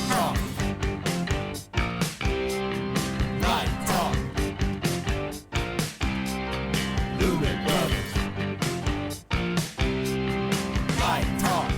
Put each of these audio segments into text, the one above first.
Talk. Light Talk. Lumen Brothers. Light Talk.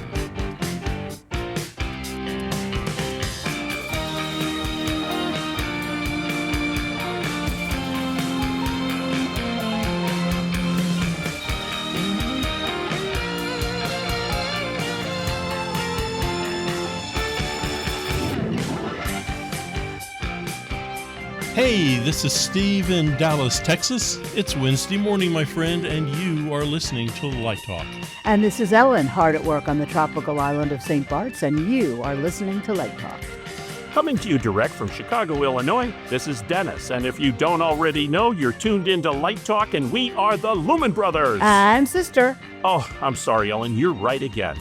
Hey, this is Steve in Dallas, Texas. It's Wednesday morning, my friend, and you are listening to Light Talk. And this is Ellen, hard at work on the tropical island of St. Bart's, and you are listening to Light Talk. Coming to you direct from Chicago, Illinois, this is Dennis. And if you don't already know, you're tuned into Light Talk, and we are the Lumen Brothers. And Sister. Oh, I'm sorry, Ellen, you're right again.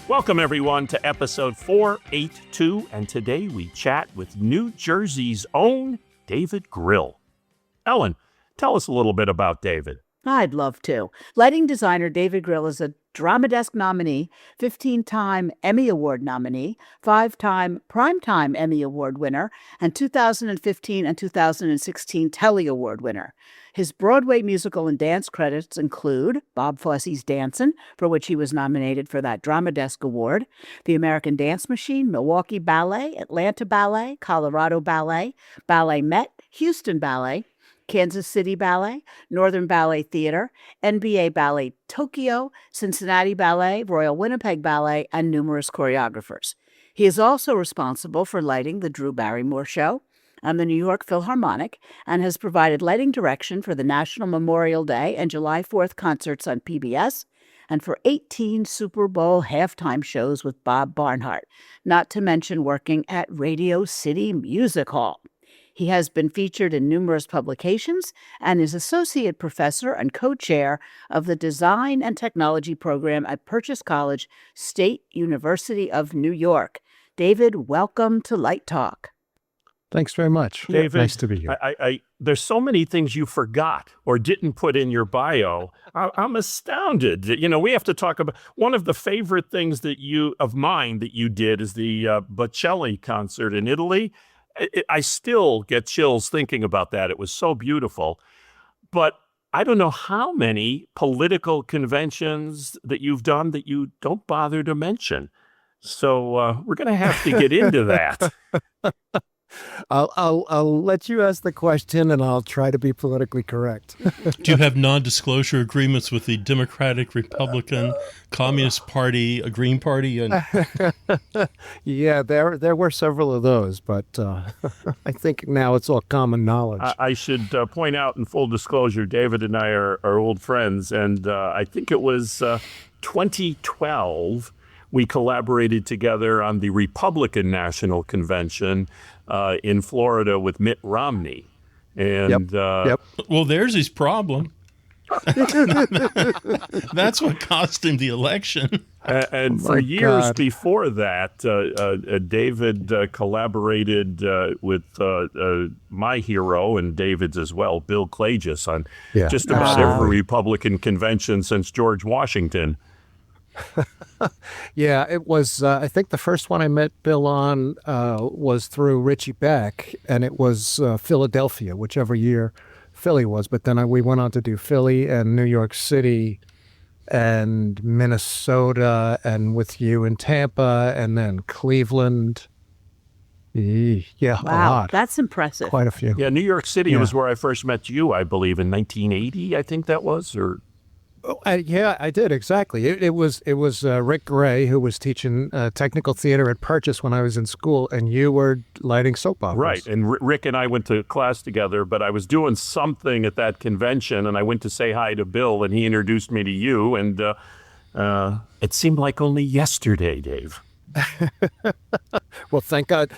Welcome, everyone, to episode 482, and today we chat with New Jersey's own David Grill. Ellen, tell us a little bit about David. I'd love to. Lighting designer David Grill is a Drama Desk nominee, 15-time Emmy Award nominee, 5-time Primetime Emmy Award winner, and 2015 and 2016 Telly Award winner. His Broadway musical and dance credits include Bob Fosse's Dancin', for which he was nominated for that Drama Desk Award, The American Dance Machine, Milwaukee Ballet, Atlanta Ballet, Colorado Ballet, Ballet Met, Houston Ballet, Kansas City Ballet, Northern Ballet Theater, NBA Ballet Tokyo, Cincinnati Ballet, Royal Winnipeg Ballet, and numerous choreographers. He is also responsible for lighting the Drew Barrymore Show and the New York Philharmonic, and has provided lighting direction for the National Memorial Day and July 4th concerts on PBS, and for 18 Super Bowl halftime shows with Bob Barnhart, not to mention working at Radio City Music Hall. He has been featured in numerous publications and is associate professor and co-chair of the Design and Technology program at Purchase College, State University of New York. David, welcome to Light Talk. Thanks very much. David, nice to be here. There's so many things you forgot or didn't put in your bio. I'm astounded. You know, we have to talk about one of the favorite things that you did is the Bocelli concert in Italy. I still get chills thinking about that. It was so beautiful. But I don't know how many political conventions that you've done that you don't bother to mention. So we're going to have to get into that. I'll let you ask the question, and I'll try to be politically correct. Do you have non-disclosure agreements with the Democratic, Republican, Communist Party, a Green Party? And Yeah, there were several of those, but I think now it's all common knowledge. I should point out in full disclosure, David and I are old friends, and I think it was 2012 we collaborated together on the Republican National Convention in Florida with Mitt Romney. And Yep. well, there's his problem. That's what cost him the election. And for years before that, David collaborated with my hero and David's as well, Bill Klages, on just about every Republican convention since George Washington. Yeah, it was, I think the first one I met Bill on was through Richie Beck, and it was Philadelphia, whichever year Philly was. But then we went on to do Philly and New York City and Minnesota, and with you in Tampa, and then Cleveland. Yeah, a lot. That's impressive. Quite a few. Yeah, New York City was where I first met you, I believe, in 1980, I think that was, or... Yeah, I did, exactly. It was Rick Gray, who was teaching technical theater at Purchase when I was in school, and you were lighting soap operas. Right, and Rick and I went to class together, but I was doing something at that convention, and I went to say hi to Bill, and he introduced me to you, and it seemed like only yesterday, Dave. Well, thank God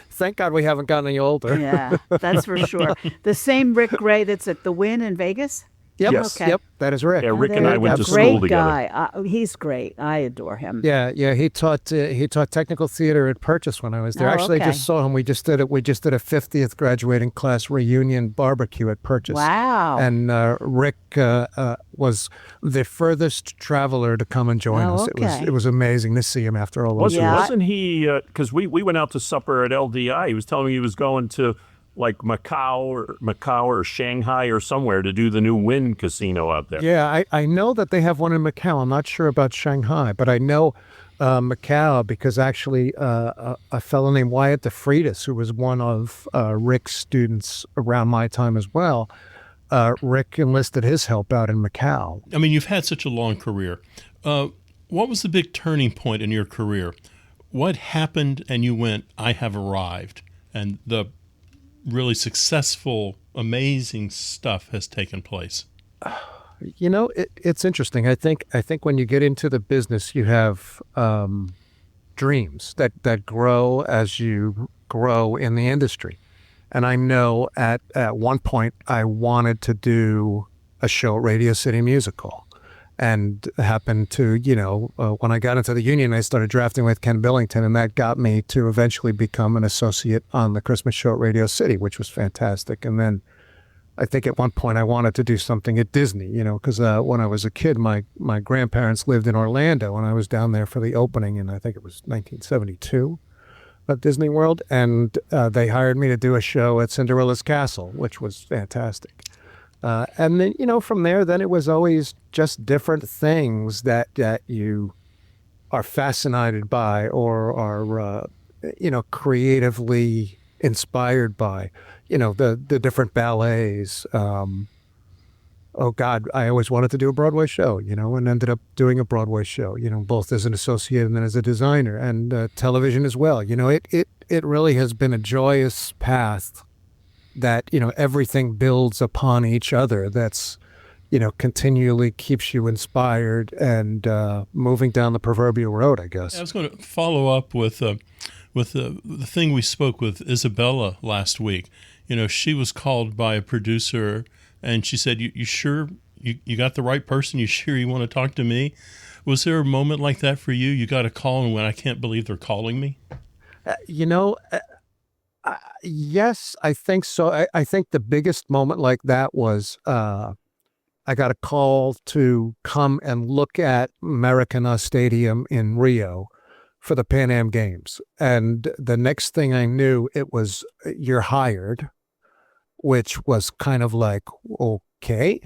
we haven't gotten any older. Yeah, that's for sure. The same Rick Gray that's at the Wynn in Vegas? Yep. Yes. Okay. Yep. That is Rick. Yeah, Rick Oh, and there I you went go. to school Great together. guy. He's great. I adore him. Yeah, yeah. He taught technical theater at Purchase when I was there. Oh, Actually, I okay. just saw him. We just did it. We just did a 50th graduating class reunion barbecue at Purchase. Wow. And Rick was the furthest traveler to come and join Oh, us. okay. It was amazing to see him after all those Wasn't years. Yeah. wasn't he? Because we went out to supper at LDI. He was telling me he was going to like Macau or Shanghai or somewhere to do the new Wynn casino out there. Yeah, I know that they have one in Macau. I'm not sure about Shanghai, but I know Macau because actually a fellow named Wyatt DeFreitas, who was one of Rick's students around my time as well, Rick enlisted his help out in Macau. I mean, you've had such a long career. What was the big turning point in your career? What happened and you went, I have arrived, and the really successful, amazing stuff has taken place? You know, it's interesting. I think when you get into the business, you have dreams that grow as you grow in the industry. And I know at one point I wanted to do a show at Radio City Musical, and happened to, when I got into the union, I started drafting with Ken Billington, and that got me to eventually become an associate on the Christmas show at Radio City, which was fantastic. And then I think at one point I wanted to do something at Disney, because when I was a kid, my grandparents lived in Orlando, and I was down there for the opening in, I think it was 1972 at Disney World, and they hired me to do a show at Cinderella's Castle, which was fantastic. And then, from there, then it was always just different things that you are fascinated by or are, creatively inspired by, the different ballets. Oh God, I always wanted to do a Broadway show, and ended up doing a Broadway show, both as an associate and then as a designer, and television as well. It really has been a joyous path that, everything builds upon each other. That's, continually keeps you inspired and moving down the proverbial road, I guess. I was going to follow up with the thing we spoke with Isabella last week. She was called by a producer, and she said, you sure you got the right person? You sure you want to talk to me? Was there a moment like that for you? You got a call and went, I can't believe they're calling me? Yes, I think so. I think the biggest moment like that was I got a call to come and look at Maracana Stadium in Rio for the Pan Am Games. And the next thing I knew, it was, you're hired, which was kind of like, okay.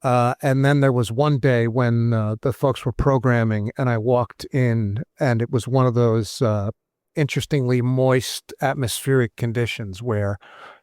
And then there was one day when the folks were programming, and I walked in, and it was one of those interestingly moist atmospheric conditions where,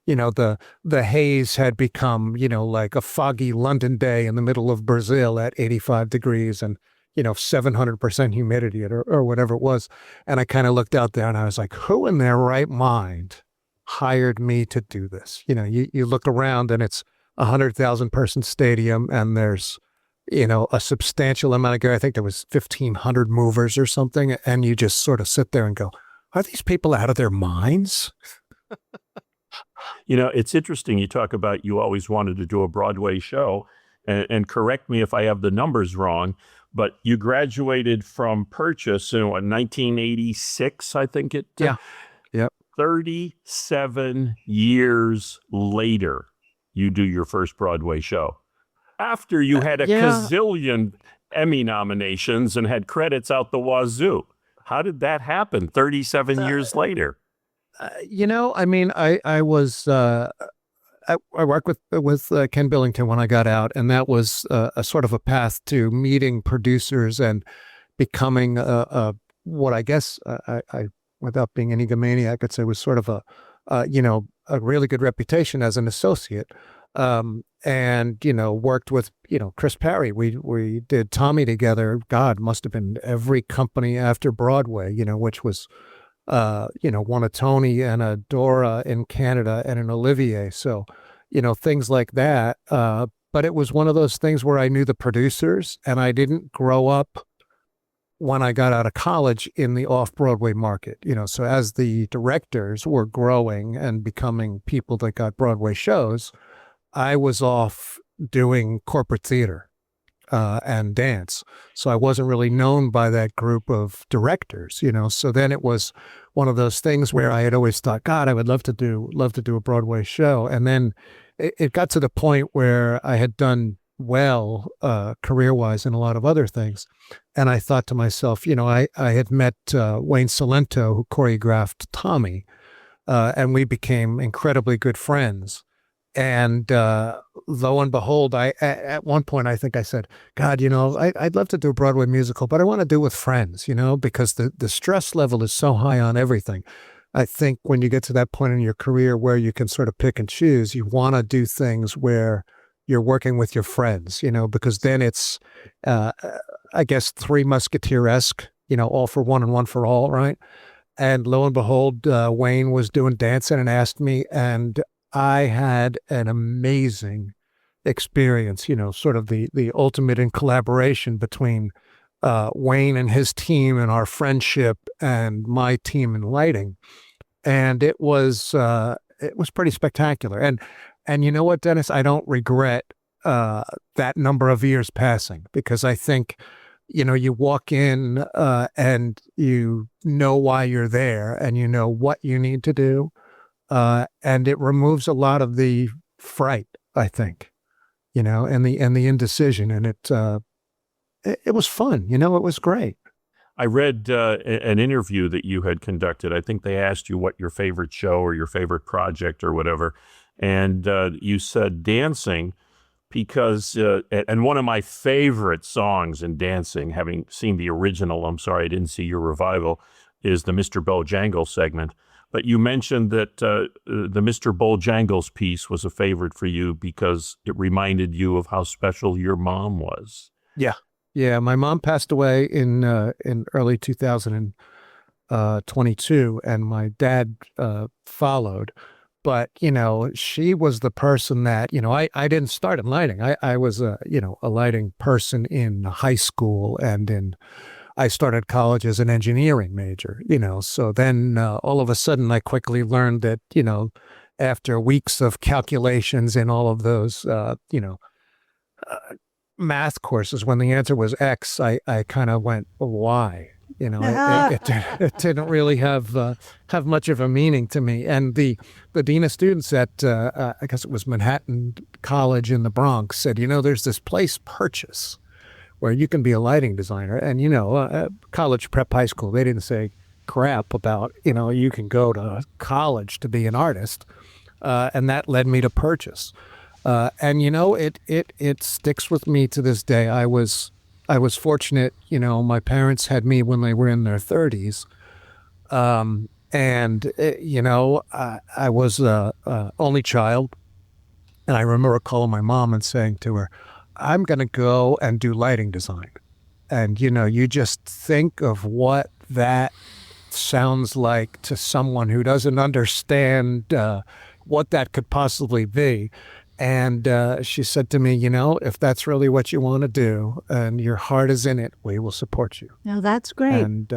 the haze had become, like a foggy London day in the middle of Brazil at 85 degrees and, 700% humidity or whatever it was. And I kind of looked out there and I was like, who in their right mind hired me to do this? You look around and it's 100,000 person stadium, and there's, a substantial amount of gear. I think there was 1,500 movers or something. And you just sort of sit there and go, are these people out of their minds? It's interesting. You talk about you always wanted to do a Broadway show, and correct me if I have the numbers wrong, but you graduated from Purchase in 1986, I think it. Yeah. Yep. 37 years later, you do your first Broadway show. After you had a gazillion Emmy nominations and had credits out the wazoo. How did that happen 37 years later? I was I worked with Ken Billington when I got out, and that was a sort of a path to meeting producers and becoming what I guess I without being an egomaniac, I'd say was sort of a really good reputation as an associate. And worked with Chris Parry. We did Tommy together. God, must have been every company after Broadway, which was won a Tony and a Dora in Canada and an Olivier. So, things like that. But it was one of those things where I knew the producers, and I didn't grow up when I got out of college in the off-Broadway market. So as the directors were growing and becoming people that got Broadway shows, I was off doing corporate theater and dance. So I wasn't really known by that group of directors, So then it was one of those things where I had always thought, God, I would love to do a Broadway show. And then it got to the point where I had done well career-wise in a lot of other things. And I thought to myself, I had met Wayne Salento, who choreographed Tommy, and we became incredibly good friends. And lo and behold, at one point, I think I said, God, I'd love to do a Broadway musical, but I want to do it with friends, because the stress level is so high on everything. I think when you get to that point in your career where you can sort of pick and choose, you want to do things where you're working with your friends, because then it's, I guess, Three Musketeer-esque, all for one and one for all, right? And lo and behold, Wayne was doing dancing and asked me, and I had an amazing experience, sort of the ultimate in collaboration between Wayne and his team and our friendship and my team in lighting. And it was pretty spectacular. And you know what, Dennis, I don't regret that number of years passing, because I think, you walk in and you know why you're there and you know what you need to do. And it removes a lot of the fright, I think, and the indecision. And it was fun, it was great. I read an interview that you had conducted. I think they asked you what your favorite show or your favorite project or whatever. And you said dancing because, and one of my favorite songs in dancing, having seen the original, I'm sorry I didn't see your revival, is the Mr. Bojangles segment. But you mentioned that the Mr. Bojangles piece was a favorite for you because it reminded you of how special your mom was. Yeah. Yeah. My mom passed away in early 2022, and my dad followed. But, she was the person that, I didn't start in lighting. I was a lighting person in high school, and I started college as an engineering major, so then all of a sudden I quickly learned that, after weeks of calculations in all of those, math courses, when the answer was X, I kind of went, why? It didn't really have much of a meaning to me. And the dean of students at, I guess it was Manhattan College in the Bronx said, there's this place, Purchase, where you can be a lighting designer. And, college prep high school, they didn't say crap about, you can go to college to be an artist. And that led me to Purchase. And, it sticks with me to this day. I was fortunate, my parents had me when they were in their 30s. I was only child. And I remember calling my mom and saying to her, I'm going to go and do lighting design. And, you just think of what that sounds like to someone who doesn't understand what that could possibly be. And she said to me, if that's really what you want to do and your heart is in it, we will support you. No, that's great. And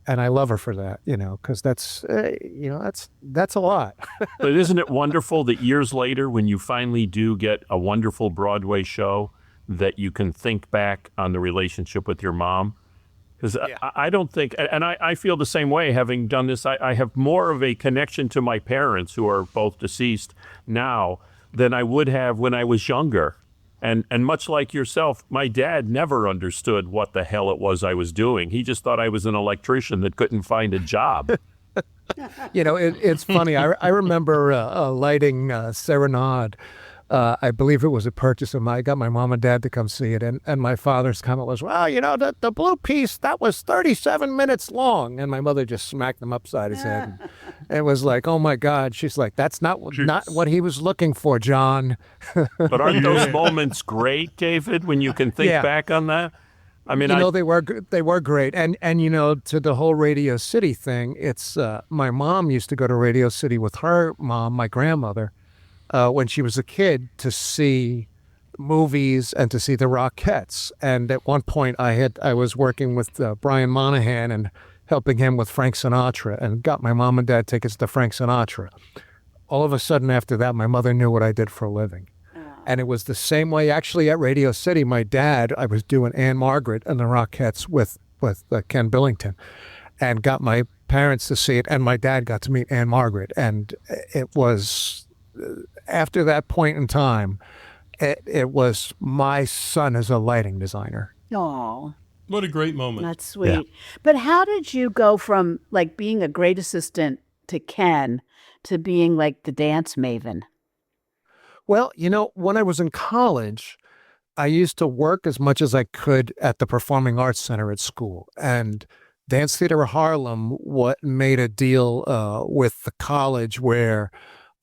I love her for that, because that's a lot. But isn't it wonderful that years later, when you finally do get a wonderful Broadway show, that you can think back on the relationship with your mom? Because yeah. I don't think, and I feel the same way, having done this, I have more of a connection to my parents, who are both deceased now, than I would have when I was younger. And much like yourself, my dad never understood what the hell it was I was doing. He just thought I was an electrician that couldn't find a job. It's funny. I remember lighting Serenade. I believe it was a purchase of mine. I got my mom and dad to come see it. And my father's comment was, well, the blue piece, that was 37 minutes long. And my mother just smacked them upside his head. And it was like, oh, my God. She's like, that's not what he was looking for, John. But aren't those moments great, David, when you can think back on that? I mean, they were great. And to the whole Radio City thing, it's my mom used to go to Radio City with her mom, my grandmother, when she was a kid, to see movies and to see the Rockettes. And at one point I was working with Brian Monahan and helping him with Frank Sinatra, and got my mom and dad tickets to Frank Sinatra. All of a sudden after that, my mother knew what I did for a living. And it was the same way actually at Radio City. My dad, I was doing Anne Margaret and the Rockettes with Ken Billington, and got my parents to see it, and my dad got to meet Anne Margaret. And it was, after that point in time, it was my son as a lighting designer. Oh, What a great moment. that's sweet. But how did you go from like being a great assistant to Ken to being like the dance maven? Well, when I was in college, I used to work as much as I could at the Performing Arts Center at school. And Dance Theater of Harlem made a deal with the college where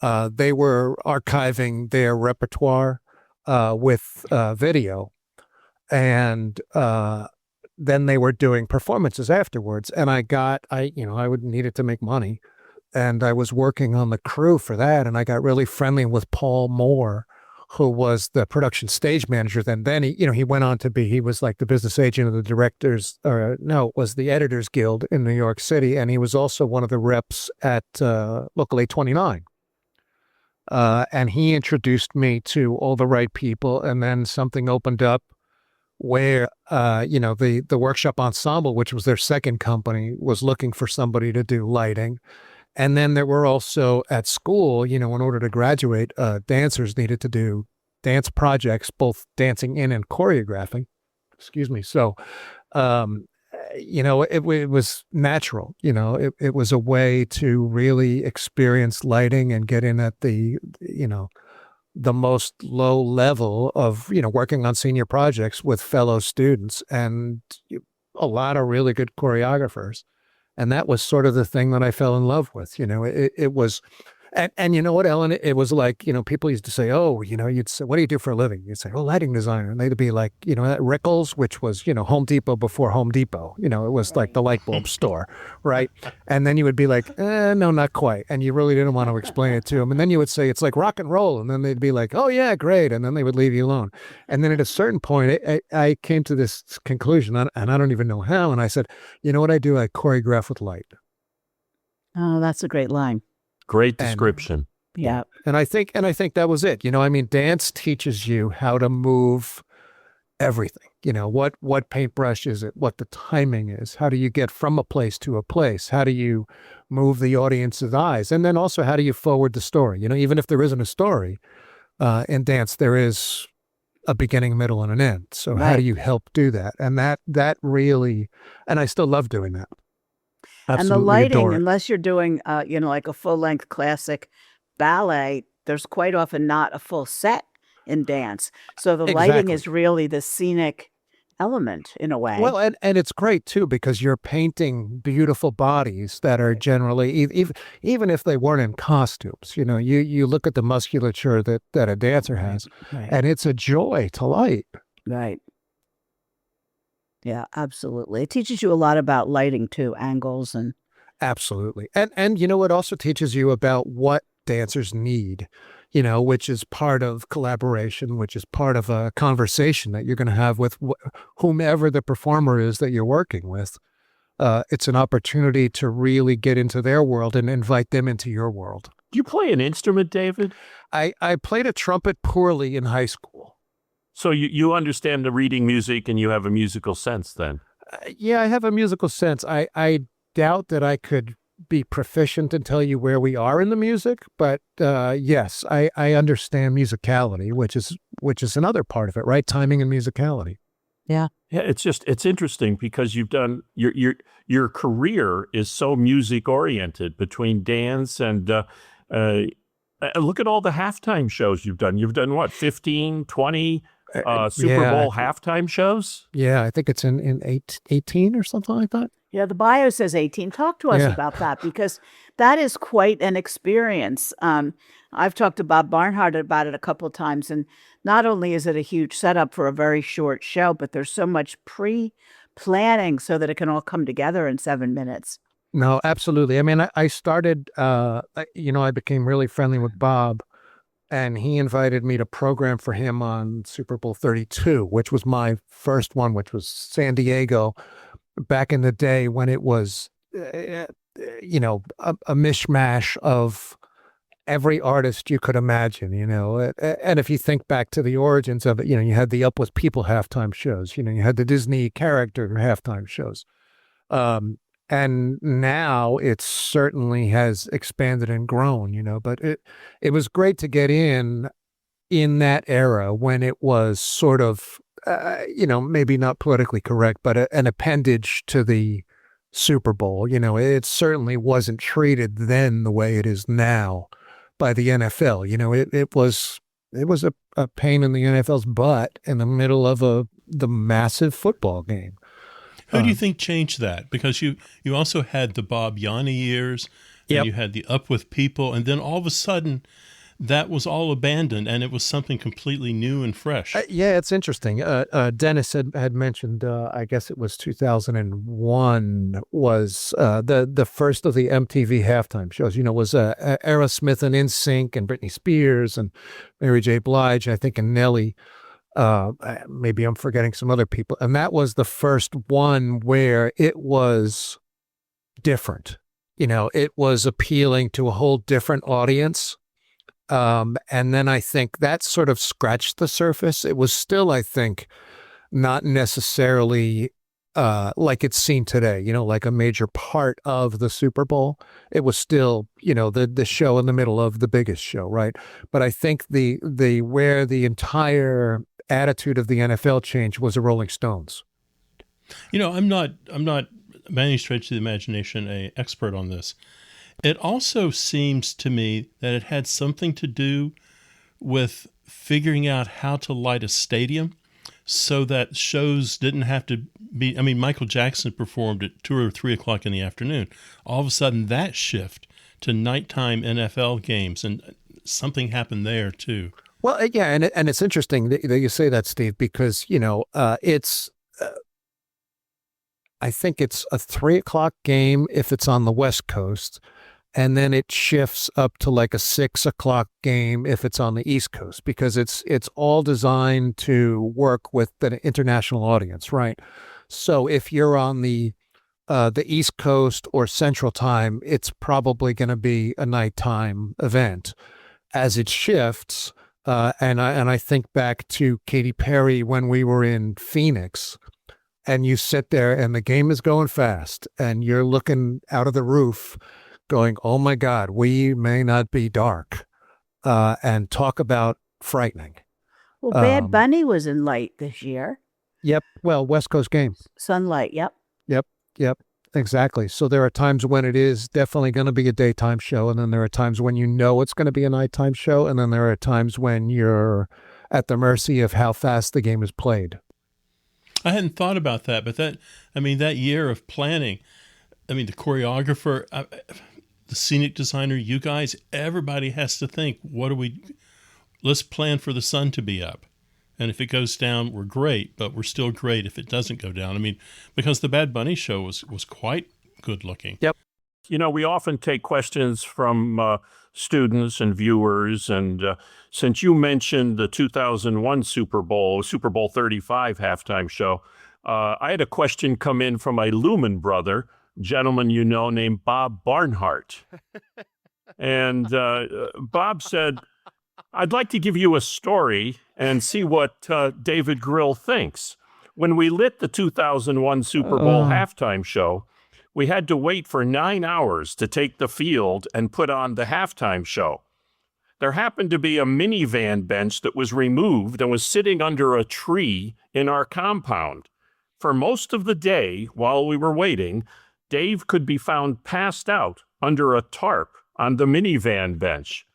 they were archiving their repertoire with video. And then they were doing performances afterwards. And I needed to make money. And I was working on the crew for that. And I got really friendly with Paul Moore, who was the production stage manager. Then he went on to he was like the business agent of the directors, it was the Editors Guild in New York City. And he was also one of the reps at Local 829. And he introduced me to all the right people. And then something opened up where, the Workshop Ensemble, which was their second company, was looking for somebody to do lighting. And then there were also at school, in order to graduate, dancers needed to do dance projects, both dancing in and choreographing. Excuse me. So, it was natural. It was a way to really experience lighting and get in at the most low level of, working on senior projects with fellow students and a lot of really good choreographers. And that was sort of the thing that I fell in love with. It was, and you know what, Ellen, it was like, people used to say, oh, you'd say, what do you do for a living? You'd say, oh, lighting designer. And they'd be like, at Rickles, which was, Home Depot before Home Depot, it was like the light bulb store, right? And then you would be like, no, not quite. And you really didn't want to explain it to them. And then you would say, it's like rock and roll. And then they'd be like, oh yeah, great. And then they would leave you alone. And then at a certain point, I came to this conclusion, and I don't even know how. And I said, you know what I do? I choreograph with light. Oh, that's a great line. Great description. Yeah. And I think that was it. Dance teaches you how to move everything. What paintbrush is it? What the timing is? How do you get from a place to a place? How do you move the audience's eyes? And then also, how do you forward the story? Even if there isn't a story in dance, there is a beginning, middle, and an end. So how do you help do that? And that really, and I still love doing that. Absolutely and the lighting, adore it. unless you're doing, like a full-length classic ballet, there's quite often not a full set in dance. So the lighting Exactly. is really the scenic element in a way. Well, and it's great too, because you're painting beautiful bodies that are generally, even if they weren't in costumes, you look at the musculature that a dancer has, Right. and it's a joy to light. Right. Yeah, absolutely. It teaches you a lot about lighting too, angles and Absolutely. And it also teaches you about what dancers need, which is part of collaboration, which is part of a conversation that you're going to have with whomever the performer is that you're working with. It's an opportunity to really get into their world and invite them into your world. Do you play an instrument, David? I played a trumpet poorly in high school. So you understand the reading music and you have a musical sense then? Yeah, I have a musical sense. I doubt that I could be proficient and tell you where we are in the music, but yes, I understand musicality, which is another part of it, right? Timing and musicality. yeah. Yeah, it's interesting because you've done your career is so music oriented between dance and look at all the halftime shows you've done. You've done what, 15, 20 Super Bowl halftime shows? Yeah, I think it's in 18 or something like that. Yeah, the bio says 18. Talk to us Yeah. about that, because that is quite an experience. I've talked to Bob Barnhart about it a couple of times, and not only is it a huge setup for a very short show, but there's so much pre-planning so that it can all come together in 7 minutes. No, absolutely. I mean, I started, I became really friendly with Bob, and he invited me to program for him on Super Bowl 32, which was my first one, which was San Diego, back in the day when it was, a mishmash of every artist you could imagine, and if you think back to the origins of it, you had the Up With People halftime shows, you had the Disney character halftime shows. And now it certainly has expanded and grown, but it was great to get in that era when it was sort of, maybe not politically correct, but an appendage to the Super Bowl. It certainly wasn't treated then the way it is now by the NFL. It was a pain in the NFL's butt in the middle of the massive football game. Who do you think changed that? Because you also had the Bob Yanni years, and Yep. you had the Up With People, and then all of a sudden that was all abandoned, and it was something completely new and fresh. Yeah, it's interesting. Dennis had mentioned, I guess it was 2001 was the first of the MTV halftime shows. Was Aerosmith and NSYNC and Britney Spears and Mary J. Blige, I think, and Nelly. Maybe I'm forgetting some other people. And that was the first one where it was different. It was appealing to a whole different audience. And then I think that sort of scratched the surface. It was still, I think, not necessarily like it's seen today, like a major part of the Super Bowl. It was still, the show in the middle of the biggest show, right? But I think the where the entire attitude of the NFL changed was the Rolling Stones. I'm not by any stretch of the imagination an expert on this. It also seems to me that it had something to do with figuring out how to light a stadium so that shows didn't have to be, Michael Jackson performed at 2 or 3 o'clock in the afternoon. All of a sudden that shift to nighttime NFL games, and something happened there too. Well, yeah, and it's interesting that you say that, Steve, because, it's, I think it's a 3 o'clock game if it's on the West Coast, and then it shifts up to like a 6 o'clock game if it's on the East Coast, because it's all designed to work with the international audience, right? So if you're on the East Coast or Central Time, it's probably going to be a nighttime event. As it shifts, and I think back to Katy Perry when we were in Phoenix, and you sit there and the game is going fast, and you're looking out of the roof going, oh my God, we may not be dark, and talk about frightening. Well, Bad Bunny was in light this year. Yep. Well, West Coast game. Sunlight, yep. Yep. Exactly. So there are times when it is definitely going to be a daytime show, and then there are times when it's going to be a nighttime show, and then there are times when you're at the mercy of how fast the game is played. I hadn't thought about that, but that year of planning, the choreographer, the scenic designer, you guys, everybody has to think, let's plan for the sun to be up. And if it goes down, we're great, but we're still great if it doesn't go down. Because the Bad Bunny show was quite good looking. Yep. We often take questions from students and viewers. And since you mentioned the 2001 Super Bowl 35 halftime show, I had a question come in from a Lumen brother, gentleman named Bob Barnhart. And Bob said, I'd like to give you a story and see what David Grill thinks. When we lit the 2001 Super Bowl halftime show, we had to wait for 9 hours to take the field and put on the halftime show. There happened to be a minivan bench that was removed and was sitting under a tree in our compound. For most of the day, while we were waiting, Dave could be found passed out under a tarp on the minivan bench.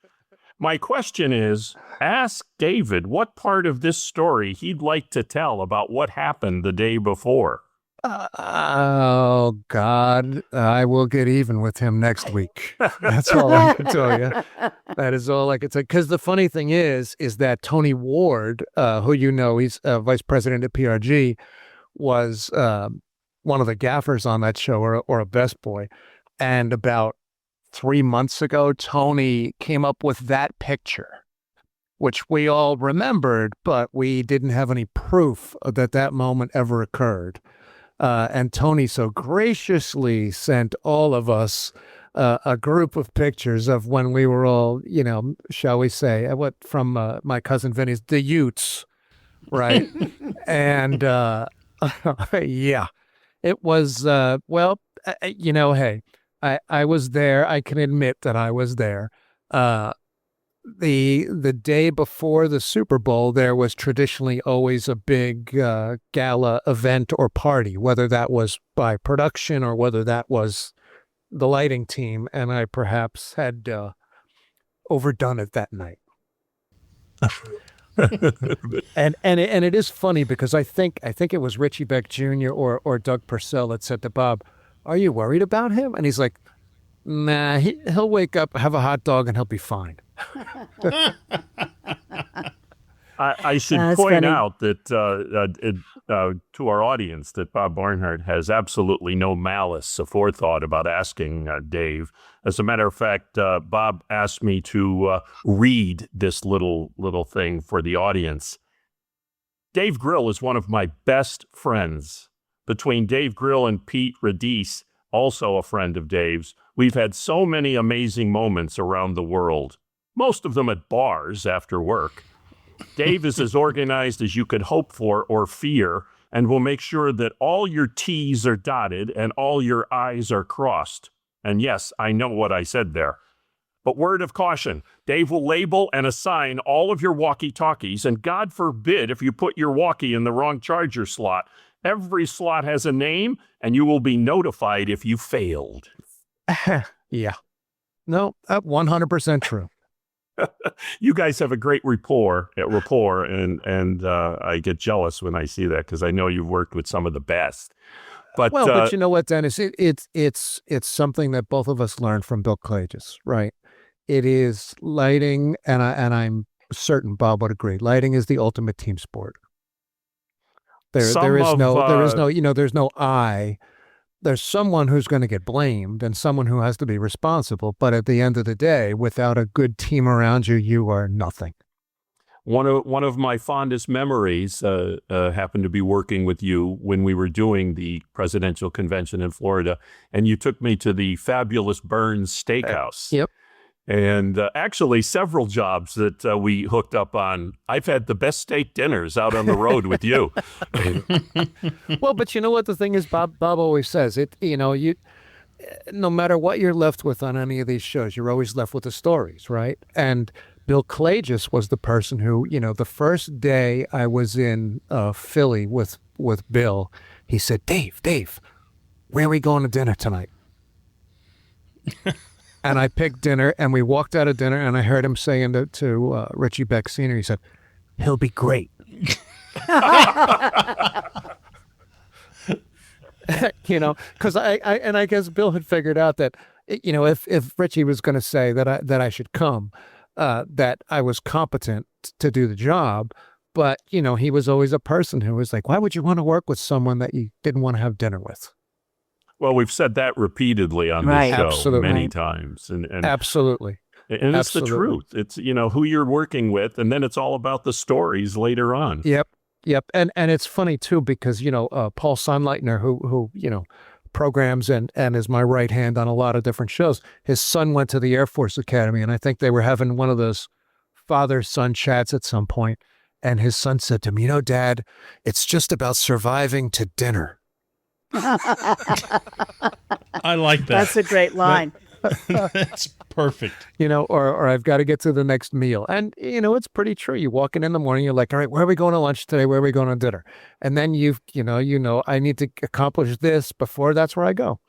My question is, ask David what part of this story he'd like to tell about what happened the day before. Oh, God, I will get even with him next week. That's all I can tell you. That is all I can say. Because the funny thing is that Tony Ward, who he's vice president at PRG, was one of the gaffers on that show, or a best boy. And about 3 months ago, Tony came up with that picture, which we all remembered, but we didn't have any proof that moment ever occurred. And Tony so graciously sent all of us a group of pictures of when we were all, shall we say, from my cousin Vinny's, the Utes, right? And yeah, it was, hey, I was there. I can admit that I was there. The day before the Super Bowl, there was traditionally always a big gala event or party, whether that was by production or whether that was the lighting team, and I perhaps had overdone it that night. and it is funny because I think it was Richie Beck Jr. or Doug Purcell that said to Bob, "Are you worried about him?" And he's like, "Nah, he'll wake up, have a hot dog, and he'll be fine." I should That's point funny. out that to our audience that Bob Barnhart has absolutely no malice aforethought about asking Dave. As a matter of fact, Bob asked me to read this little thing for the audience. Dave Grill is one of my best friends. Between Dave Grill and Pete Radice, also a friend of Dave's, we've had so many amazing moments around the world, most of them at bars after work. Dave is as organized as you could hope for or fear, and will make sure that all your T's are dotted and all your I's are crossed. And yes, I know what I said there. But word of caution, Dave will label and assign all of your walkie-talkies, and God forbid if you put your walkie in the wrong charger slot. Every slot has a name, and you will be notified if you failed. Yeah. No, 100% true. You guys have a great rapport, and I get jealous when I see that because I know you've worked with some of the best. But you know what, Dennis? It's something that both of us learned from Bill Klages, right? It is lighting, and I'm certain Bob would agree. Lighting is the ultimate team sport. There's no I. There's someone who's going to get blamed and someone who has to be responsible. But at the end of the day, without a good team around you, you are nothing. One of my fondest memories happened to be working with you when we were doing the presidential convention in Florida, and you took me to the fabulous Burns Steakhouse. Yep. And actually, several jobs that we hooked up on. I've had the best steak dinners out on the road with you. Well, but you know what the thing is, Bob always says it. No matter what you're left with on any of these shows, you're always left with the stories, right? And Bill Klages was the person who, the first day I was in Philly with Bill, he said, Dave, where are we going to dinner tonight? And I picked dinner, and we walked out of dinner, and I heard him saying to Richie Beck Sr., he said, he'll be great. Because I guess Bill had figured out that, if Richie was going to say that I should come, that I was competent to do the job. But, he was always a person who was like, why would you want to work with someone that you didn't want to have dinner with? Well, we've said that repeatedly on Right. this show Absolutely. many times. And Absolutely. And it's Absolutely. the truth. It's, who you're working with, and then it's all about the stories later on. Yep. And it's funny, too, because, Paul Sonnleitner, who programs and is my right hand on a lot of different shows, his son went to the Air Force Academy, and I think they were having one of those father-son chats at some point, and his son said to me, Dad, it's just about surviving to dinner. I like that. That's a great line. That's perfect. Or I've got to get to the next meal. And, it's pretty true. You walk in the morning, you're like, all right, where are we going to lunch today? Where are we going to dinner? And then I need to accomplish this before that's where I go.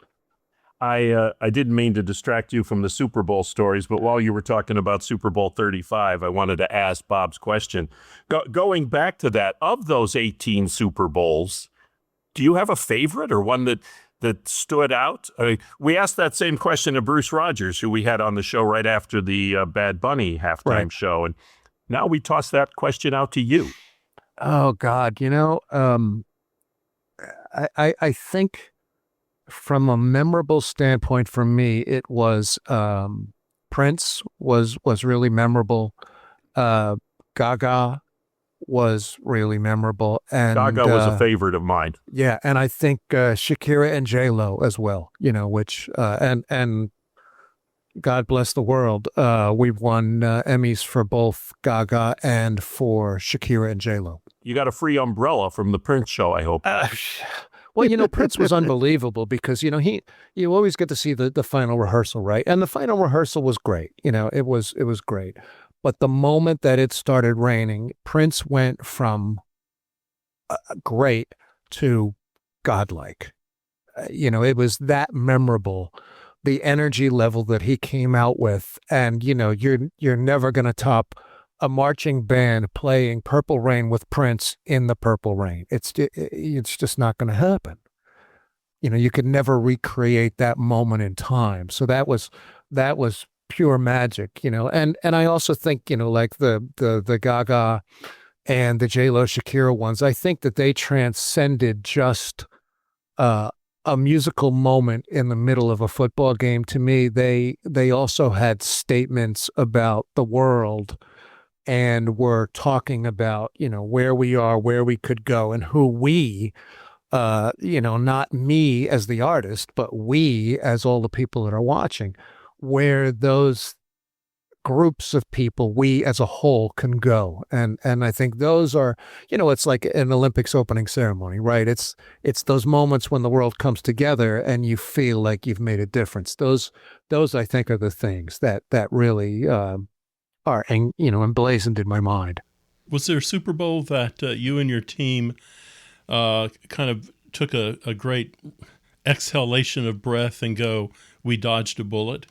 I didn't mean to distract you from the Super Bowl stories, but while you were talking about Super Bowl 35, I wanted to ask Bob's question. Going back to that, of those 18 Super Bowls, do you have a favorite or one that stood out? We asked that same question to Bruce Rogers, who we had on the show right after the Bad Bunny halftime show. And now we toss that question out to you. Oh, God. I think from a memorable standpoint for me, it was Prince was really memorable. Gaga was really memorable. And Gaga was a favorite of mine. Yeah, and I think Shakira and J-Lo as well, which and God Bless the World, we won Emmys for both Gaga and for Shakira and J-Lo. You got a free umbrella from the Prince show, I hope. Well, Prince was unbelievable because, you always get to see the final rehearsal, right? And the final rehearsal was great. It was great. But the moment that it started raining, Prince went from great to godlike. It was that memorable, the energy level that he came out with. And, you're never going to top a marching band playing Purple Rain with Prince in the Purple Rain. It's just not going to happen. You could never recreate that moment in time. So that was pure magic, and I also think, like the Gaga and the J-Lo Shakira ones, I think that they transcended just a musical moment in the middle of a football game. To me, they also had statements about the world and were talking about, where we are, where we could go, and who we, not me as the artist, but we as all the people that are watching, where those groups of people, we as a whole, can go. And I think those are, it's like an Olympics opening ceremony, right? It's those moments when the world comes together and you feel like you've made a difference. Those I think are the things that really are, emblazoned in my mind. Was there a Super Bowl that you and your team kind of took a great exhalation of breath and go, we dodged a bullet?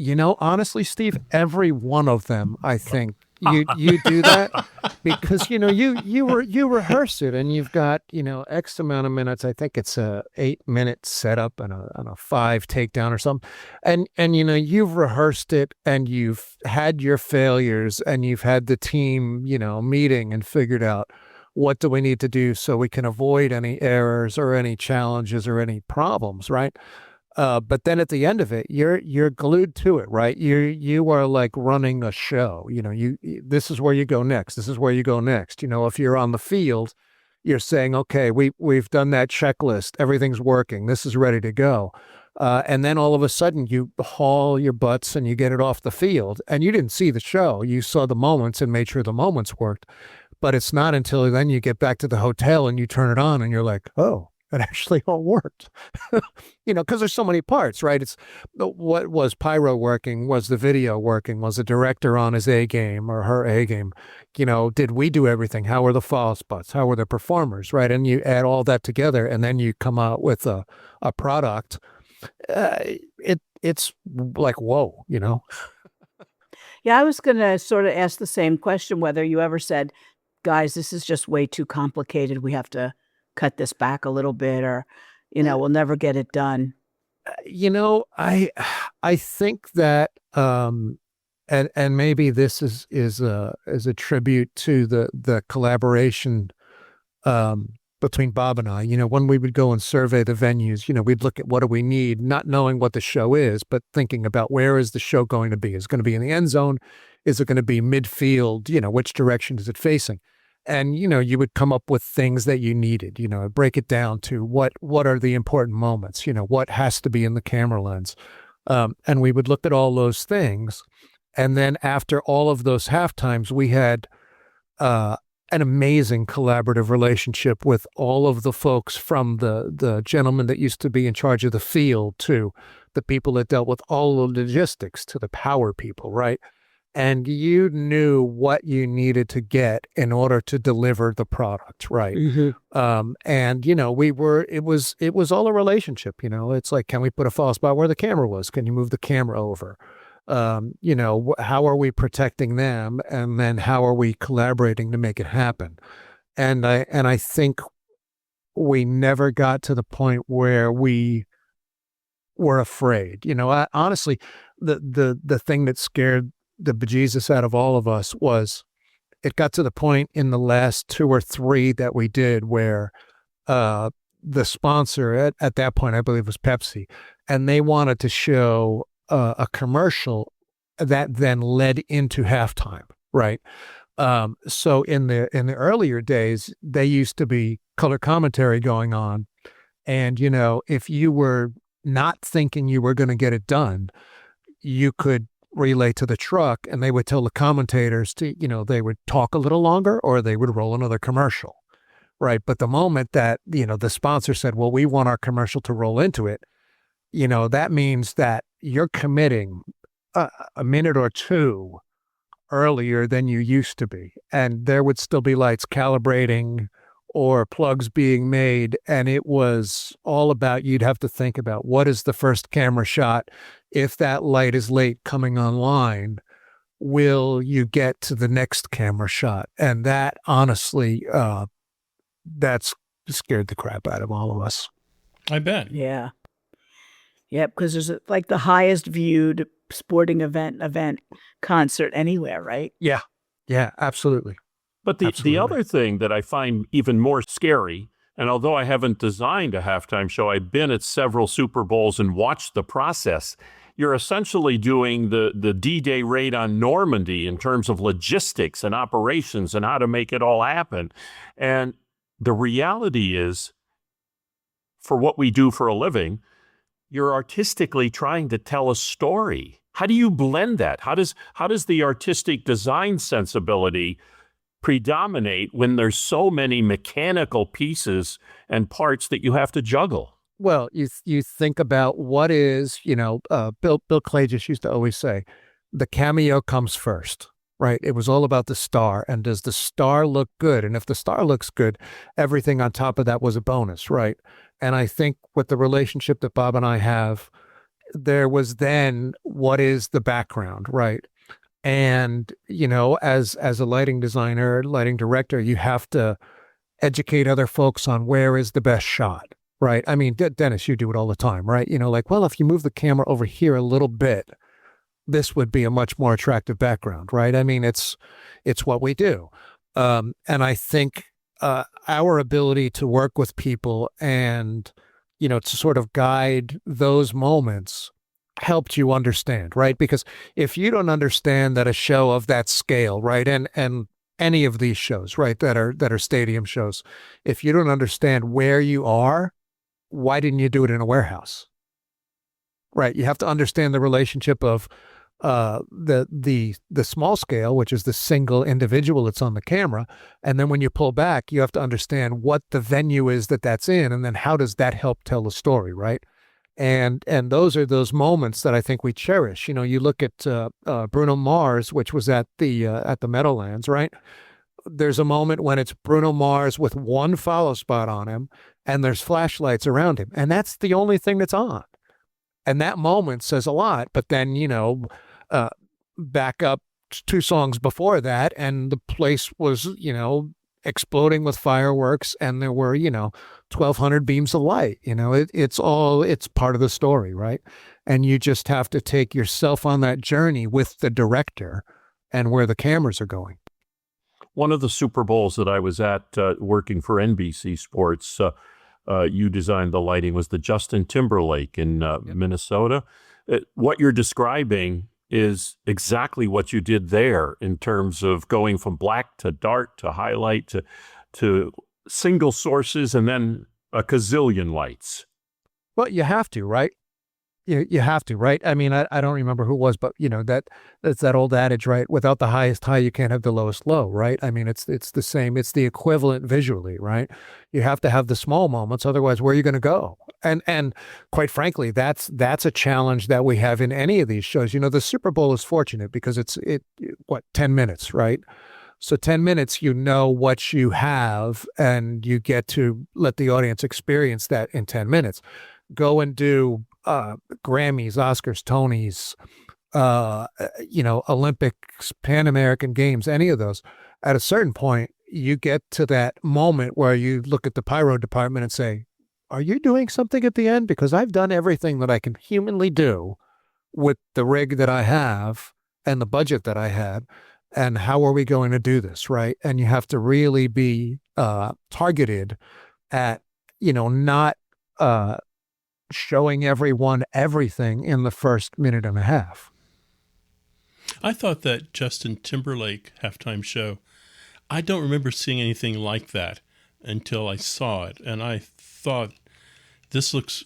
Honestly, Steve, every one of them, I think you do that because, you rehearse it and you've got, X amount of minutes. I think it's a 8-minute setup and a 5 takedown or something. And, you've rehearsed it and you've had your failures and you've had the team, meeting and figured out what do we need to do so we can avoid any errors or any challenges or any problems, right? But then at the end of it, you're glued to it, right? You are like running a show. This is where you go next. This is where you go next. If you're on the field, you're saying, okay, we've done that checklist. Everything's working. This is ready to go. And then all of a sudden you haul your butts and you get it off the field. And you didn't see the show. You saw the moments and made sure the moments worked. But it's not until then you get back to the hotel and you turn it on and you're like, oh, it actually all worked, because there's so many parts, right? It's what was pyro working? Was the video working? Was the director on his A game or her A game? Did we do everything? How were the fall spots? How were the performers, right? And you add all that together and then you come out with a product. It's like, whoa, Yeah, I was going to sort of ask the same question, whether you ever said, guys, this is just way too complicated. We have to cut this back a little bit, or, we'll never get it done. I think that, and maybe this is a tribute to the collaboration, between Bob and I, when we would go and survey the venues, we'd look at what do we need, not knowing what the show is, but thinking about where is the show going to be? Is it going to be in the end zone? Is it going to be midfield? Which direction is it facing? And, you would come up with things that you needed, break it down to what are the important moments, what has to be in the camera lens. And we would look at all those things. And then after all of those halftimes, we had an amazing collaborative relationship with all of the folks, from the gentleman that used to be in charge of the field to the people that dealt with all the logistics to the power people, right? And you knew what you needed to get in order to deliver the product, right? Mm-hmm. And it was all a relationship. It's like, can we put a false spot where the camera was? Can you move the camera over? How are we protecting them? And then how are we collaborating to make it happen? And I think we never got to the point where we were afraid. Honestly, the thing that scared the bejesus out of all of us was it got to the point in the last 2 or 3 that we did where the sponsor at that point, I believe, was Pepsi, and they wanted to show a commercial that then led into halftime, right? So in the earlier days, they used to be color commentary going on, and if you were not thinking you were going to get it done, you could relay to the truck and they would tell the commentators to, they would talk a little longer or they would roll another commercial. Right. But the moment that, the sponsor said, well, we want our commercial to roll into it, that means that you're committing a minute or two earlier than you used to be. And there would still be lights calibrating or plugs being made. And it was all about, you'd have to think about what is the first camera shot. If that light is late coming online, will you get to the next camera shot? And that honestly, that's scared the crap out of all of us. I bet. Yeah. Yeah, because there's like the highest viewed sporting event concert anywhere, right? Yeah. Yeah, absolutely. But the Absolutely. other thing that I find even more scary, and although I haven't designed a halftime show, I've been at several Super Bowls and watched the process. You're essentially doing the D-Day raid on Normandy in terms of logistics and operations and how to make it all happen. And the reality is, for what we do for a living, you're artistically trying to tell a story. How do you blend that? How does the artistic design sensibility predominate when there's so many mechanical pieces and parts that you have to juggle? Well, you think about what is, Bill Klages used to always say, the cameo comes first, right? It was all about the star. And does the star look good? And if the star looks good, everything on top of that was a bonus, right? And I think with the relationship that Bob and I have, there was then what is the background, right? And, as a lighting designer, lighting director, you have to educate other folks on where is the best shot, right? I mean, Dennis, you do it all the time, right? Well, if you move the camera over here a little bit, this would be a much more attractive background, right? I mean, it's what we do. And I think our ability to work with people and, to sort of guide those moments helped you understand, right? Because if you don't understand that a show of that scale, right, and any of these shows, right, that are stadium shows, if you don't understand where you are, why didn't you do it in a warehouse? Right. You have to understand the relationship of the small scale, which is the single individual that's on the camera. And then when you pull back, you have to understand what the venue is that's in, and then how does that help tell the story, right? And those are those moments that I think we cherish. You look at Bruno Mars, which was at the Meadowlands, right? There's a moment when it's Bruno Mars with one follow spot on him, and there's flashlights around him, and that's the only thing that's on. And that moment says a lot. But then, back up 2 songs before that, and the place was, exploding with fireworks, and there were, 1,200 beams of light. It's part of the story, right? And you just have to take yourself on that journey with the director and where the cameras are going. One of the Super Bowls that I was at working for NBC Sports, you designed the lighting, was the Justin Timberlake in Minnesota. What you're describing is exactly what you did there in terms of going from black to dark to highlight to single sources and then a gazillion lights. Well, you have to, right? You have to, right? I mean, I don't remember who it was, but that's that old adage, right? Without the highest high, you can't have the lowest low, right? I mean, it's the same. It's the equivalent visually, right? You have to have the small moments, otherwise, where are you going to go? And quite frankly, that's a challenge that we have in any of these shows. The Super Bowl is fortunate because it's 10 minutes, right? So 10 minutes, what you have, and you get to let the audience experience that in 10 minutes. Go and do Grammys, Oscars, Tonys, Olympics, Pan American Games, any of those. At a certain point, you get to that moment where you look at the pyro department and say, are you doing something at the end? Because I've done everything that I can humanly do with the rig that I have and the budget that I had. And how are we going to do this, right? And you have to really be targeted at, not showing everyone everything in the first minute and a half. I thought that Justin Timberlake halftime show, I don't remember seeing anything like that until I saw it. And I thought, this looks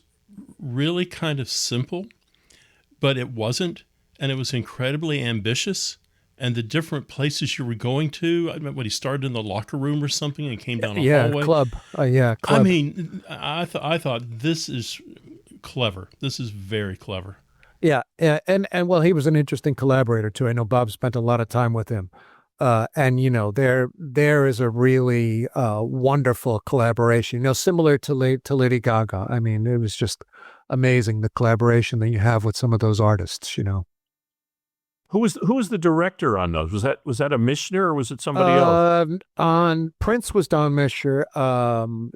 really kind of simple, but it wasn't. And it was incredibly ambitious. And the different places you were going to, I remember when he started in the locker room or something and came down a hallway. Club. I Club. mean, I thought this is clever. This is very clever. Yeah, and well, he was an interesting collaborator too. I know Bob spent a lot of time with him, and there is a really wonderful collaboration. Similar to Lady Gaga. I mean, it was just amazing the collaboration that you have with some of those artists. Who was the director on those? Was that a Mishner or was it somebody else? On Prince was Don Misher,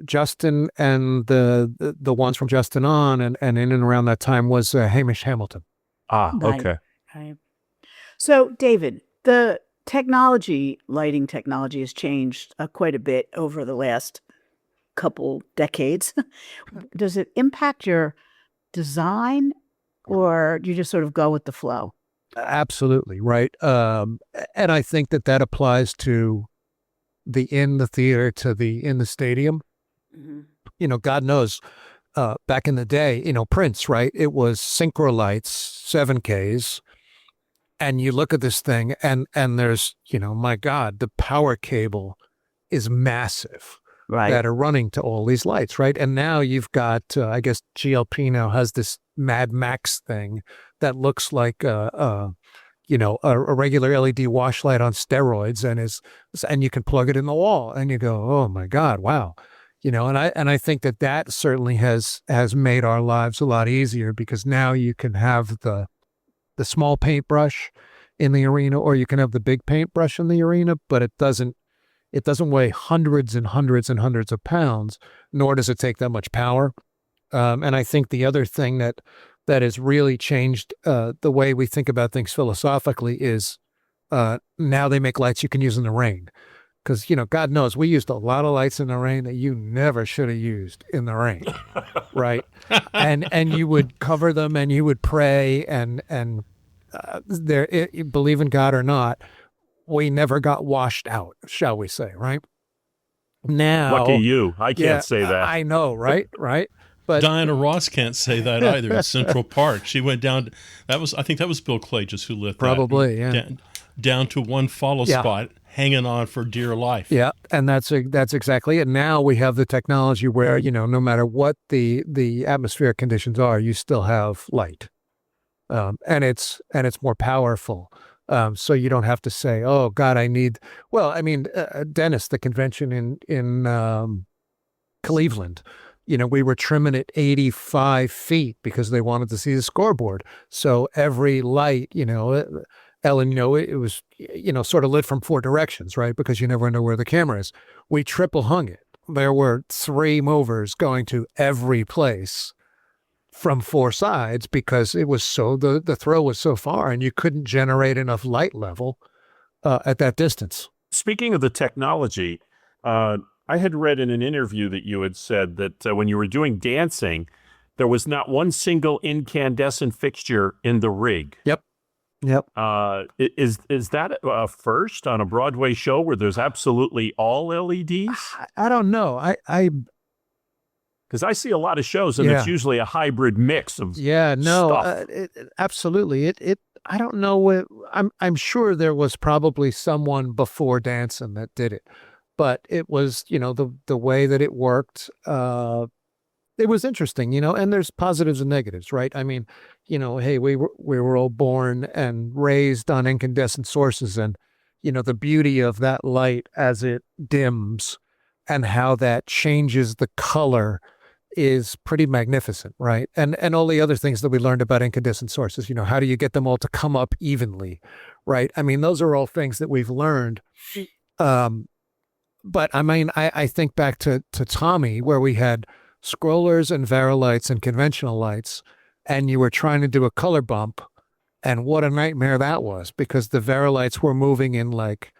Justin, and the ones from Justin on, and in and around that time was Hamish Hamilton. Okay. Right. So, David, the lighting technology has changed quite a bit over the last couple decades. Does it impact your design, or do you just sort of go with the flow? Absolutely, right. And I think that applies to in the theater to in the stadium. Mm-hmm. God knows, back in the day, Prince, right? It was synchro lights, 7Ks. And you look at this thing and there's, my God, the power cable is massive. Right. That are running to all these lights, right? And now you've got, I guess GLP now has this Mad Max thing that looks like a regular LED wash light on steroids, and you can plug it in the wall, and you go, oh my God, wow, and I think that certainly has made our lives a lot easier, because now you can have the small paintbrush in the arena, or you can have the big paintbrush in the arena, but it doesn't weigh hundreds and hundreds and hundreds of pounds, nor does it take that much power. And I think the other thing that has really changed the way we think about things philosophically is now they make lights you can use in the rain. Because, God knows, we used a lot of lights in the rain that you never should have used in the rain, right? And you would cover them and you would pray and believe in God or not, we never got washed out, shall we say, right? Now, lucky you. I can't say that. I know, right? But Diana Ross can't say that either in Central Park. She went down. I think that was Bill Klages who lit probably, that. Yeah. Down to one follow spot, hanging on for dear life. Yeah, and that's exactly it. Now we have the technology where, no matter what the atmospheric conditions are, you still have light, and it's more powerful. So you don't have to say, oh God, I need. Well, I mean, Dennis, the convention in Cleveland. We were trimming it 85 feet because they wanted to see the scoreboard. So every light, Ellen, it was, sort of lit from four directions, right? Because you never know where the camera is. We triple hung it. There were 3 movers going to every place from 4 sides because it was the throw was so far and you couldn't generate enough light level at that distance. Speaking of the technology, I had read in an interview that you had said that when you were doing dancing, there was not one single incandescent fixture in the rig. Yep. Is that a first on a Broadway show where there's absolutely all LEDs? I don't know. Because I see a lot of shows and it's usually a hybrid mix of stuff. Absolutely. I don't know. I'm sure there was probably someone before dancing that did it. But it was, the way that it worked, it was interesting, and there's positives and negatives, right? I mean, hey, we were all born and raised on incandescent sources, and, the beauty of that light as it dims and how that changes the color is pretty magnificent, right? And all the other things that we learned about incandescent sources, how do you get them all to come up evenly, right? I mean, those are all things that we've learned. But I mean, I think back to Tommy, where we had scrollers and Varilights and conventional lights, and you were trying to do a color bump, and what a nightmare that was, because the Varilights were moving in like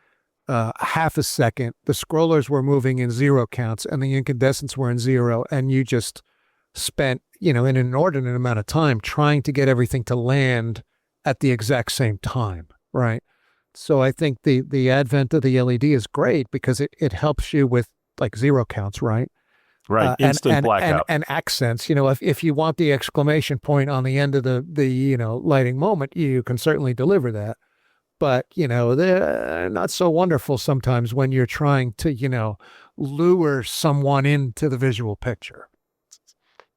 half a second, the scrollers were moving in 0 counts, and the incandescents were in 0, and you just spent, an inordinate amount of time trying to get everything to land at the exact same time, right? So I think the advent of the LED is great because it helps you with like 0 counts, right? Right. Instant blackout. and accents. If you want the exclamation point on the end of the lighting moment, you can certainly deliver that. But they're not so wonderful sometimes when you're trying to lure someone into the visual picture.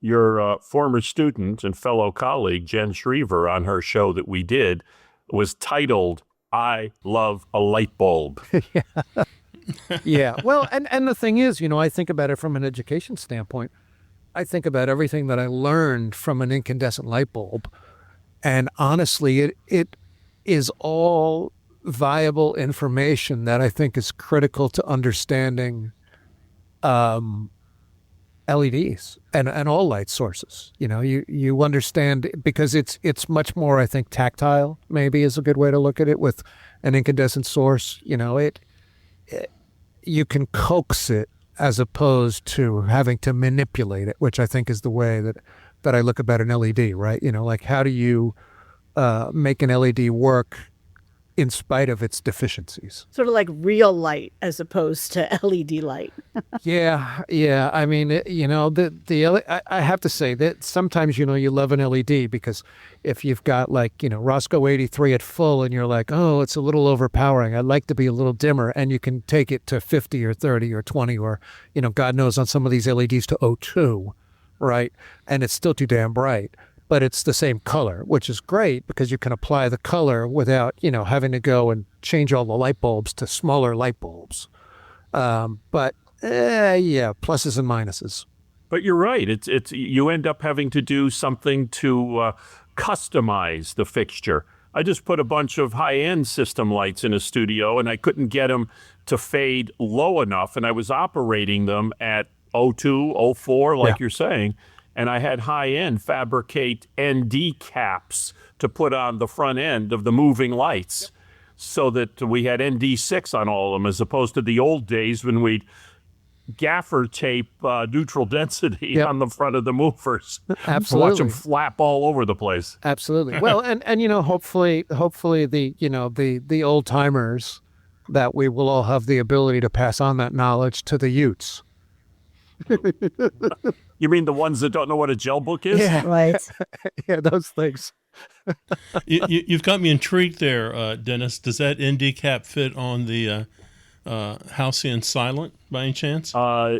Your former student and fellow colleague, Jen Schriever, on her show that we did, was titled, "I Love a Light Bulb." Yeah. Well, and the thing is, I think about it from an education standpoint. I think about everything that I learned from an incandescent light bulb. And honestly, it is all viable information that I think is critical to understanding LEDs and all light sources. You understand, because it's much more, I think, tactile, maybe is a good way to look at it. With an incandescent source, you can coax it as opposed to having to manipulate it, which I think is the way that I look about an LED, right? Like, how do you make an LED work in spite of its deficiencies? Sort of like real light as opposed to LED light. Yeah. I mean, I have to say that sometimes, you love an LED because if you've got like, Roscoe 83 at full and you're like, oh, it's a little overpowering, I'd like to be a little dimmer, and you can take it to 50 or 30 or 20 or, God knows on some of these LEDs to 02, right? And it's still too damn bright. But it's the same color, which is great because you can apply the color without, having to go and change all the light bulbs to smaller light bulbs. But pluses and minuses. But you're right. It's you end up having to do something to customize the fixture. I just put a bunch of high-end system lights in a studio, and I couldn't get them to fade low enough, and I was operating them at 02, 04, like you're saying. And I had high-end fabricate ND caps to put on the front end of the moving lights so that we had ND6 on all of them, as opposed to the old days when we'd gaffer tape neutral density on the front of the movers. Absolutely. Watch them flap all over the place. Absolutely. Well, and hopefully the old timers, that we will all have the ability to pass on that knowledge to the youths. You mean the ones that don't know what a gel book is? Yeah, Right. Yeah, those things. You've got me intrigued there, Dennis. Does that ND cap fit on the Halcyon Silent by any chance?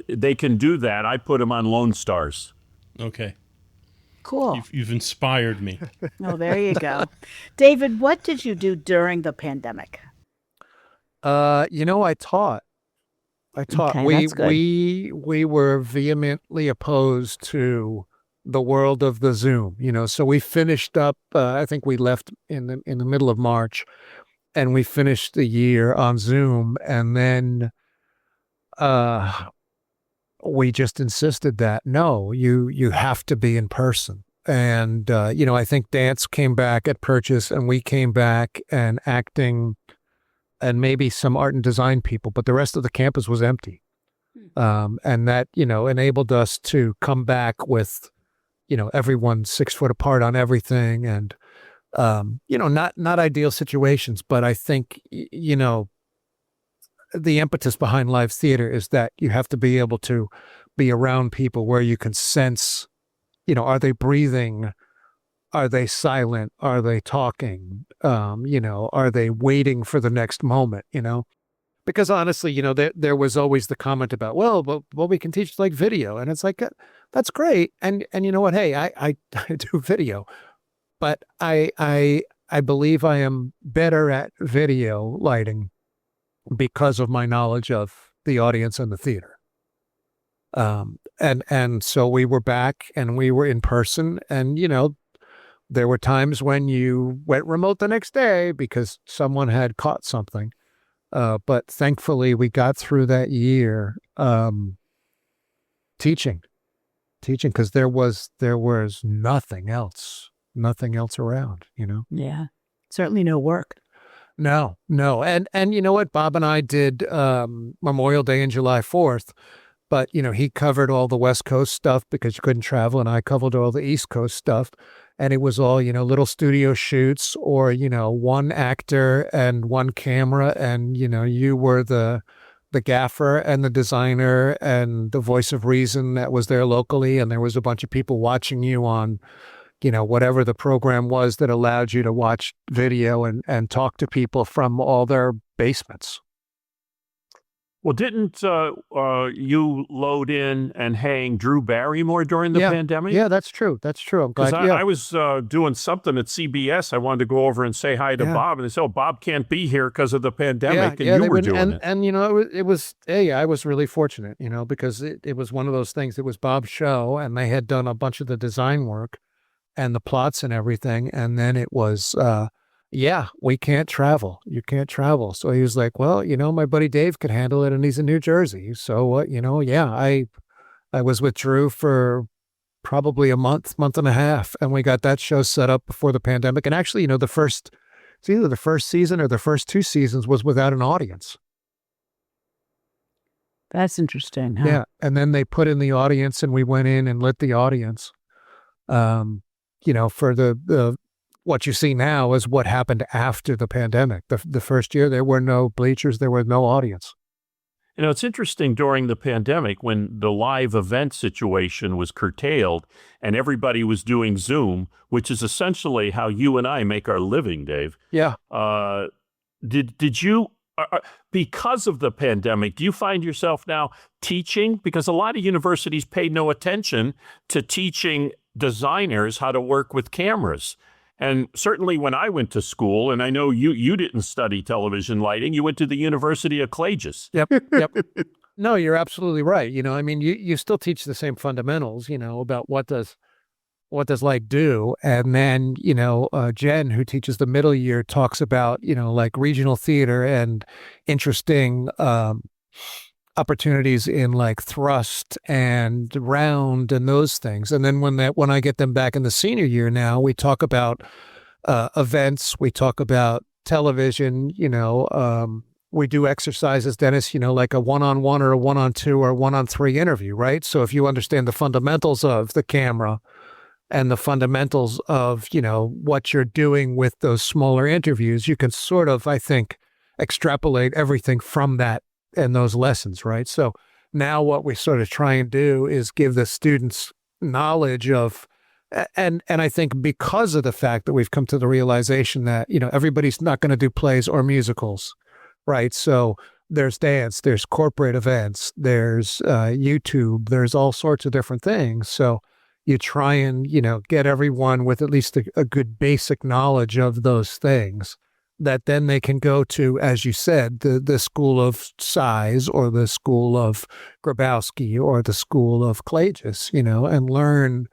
They can do that. I put them on Lone Stars. Okay. Cool. You've inspired me. Oh, there you go. David, what did you do during the pandemic? I taught. Okay, we that's good. we were vehemently opposed to the world of the Zoom. So we finished up. I think we left in the middle of March, and we finished the year on Zoom. And then we just insisted that no, you have to be in person. And I think dance came back at Purchase, and we came back, and acting, and maybe some art and design people, but the rest of the campus was empty. And that, enabled us to come back with, everyone 6 foot apart on everything. And, not ideal situations, but I think, the impetus behind live theater is that you have to be able to be around people where you can sense, are they breathing? Are they silent? Are they talking? Are they waiting for the next moment? Because honestly, there was always the comment about, well, we can teach like video, and it's like, that's great. And you know what? Hey, I do video, but I believe I am better at video lighting because of my knowledge of the audience and the theater. And so we were back, and we were in person, and there were times when you went remote the next day because someone had caught something. But thankfully we got through that year teaching, because there was nothing else around, Yeah. Certainly no work. No. And you know what? Bob and I did Memorial Day and July 4th, but, he covered all the West Coast stuff because you couldn't travel, and I covered all the East Coast stuff. And it was all, little studio shoots, or, one actor and one camera, and, you were the the gaffer and the designer and the voice of reason that was there locally, and there was a bunch of people watching you on, whatever the program was that allowed you to watch video and talk to people from all their basements. Well, didn't you load in and hang Drew Barrymore during the pandemic? Yeah, that's true. That's true. I'm glad. Because I was doing something at CBS. I wanted to go over and say hi to Bob, and they said, "Oh, Bob can't be here because of the pandemic," and you were doing it. And it was. Hey, I was really fortunate, because it was one of those things. It was Bob's show, and they had done a bunch of the design work and the plots and everything, and then it was. We can't travel. You can't travel. So he was like, well, my buddy Dave could handle it, and he's in New Jersey. So, I was with Drew for probably a month and a half, and we got that show set up before the pandemic. And actually, it's either the first season or the first 2 seasons was without an audience. That's interesting. Huh? Yeah. And then they put in the audience, and we went in and lit the audience. For the what you see now is what happened after the pandemic. The first year, there were no bleachers, there was no audience. It's interesting during the pandemic when the live event situation was curtailed and everybody was doing Zoom, which is essentially how you and I make our living, Dave. Yeah. Did you, because of the pandemic, do you find yourself now teaching? Because a lot of universities pay no attention to teaching designers how to work with cameras. And certainly when I went to school, and I know you didn't study television lighting, you went to the University of Klages. Yep. No, you're absolutely right. You still teach the same fundamentals, about what does light do. And then, Jen, who teaches the middle year, talks about, like regional theater and interesting opportunities in like thrust and round and those things. And then when I get them back in the senior year now, we talk about events, we talk about television, we do exercises, Dennis, like a 1-on-1 or a 1-on-2 or a 1-on-3 interview, right? So if you understand the fundamentals of the camera and the fundamentals of, what you're doing with those smaller interviews, you can sort of, I think, extrapolate everything from that and those lessons, right? So now what we sort of try and do is give the students knowledge of, and I think because of the fact that we've come to the realization that, everybody's not going to do plays or musicals, right? So there's dance, there's corporate events, there's YouTube, there's all sorts of different things. So you try and, get everyone with at least a good basic knowledge of those things, that then they can go to, as you said, the school of size or the school of Grabowski or the school of Klages, and learn,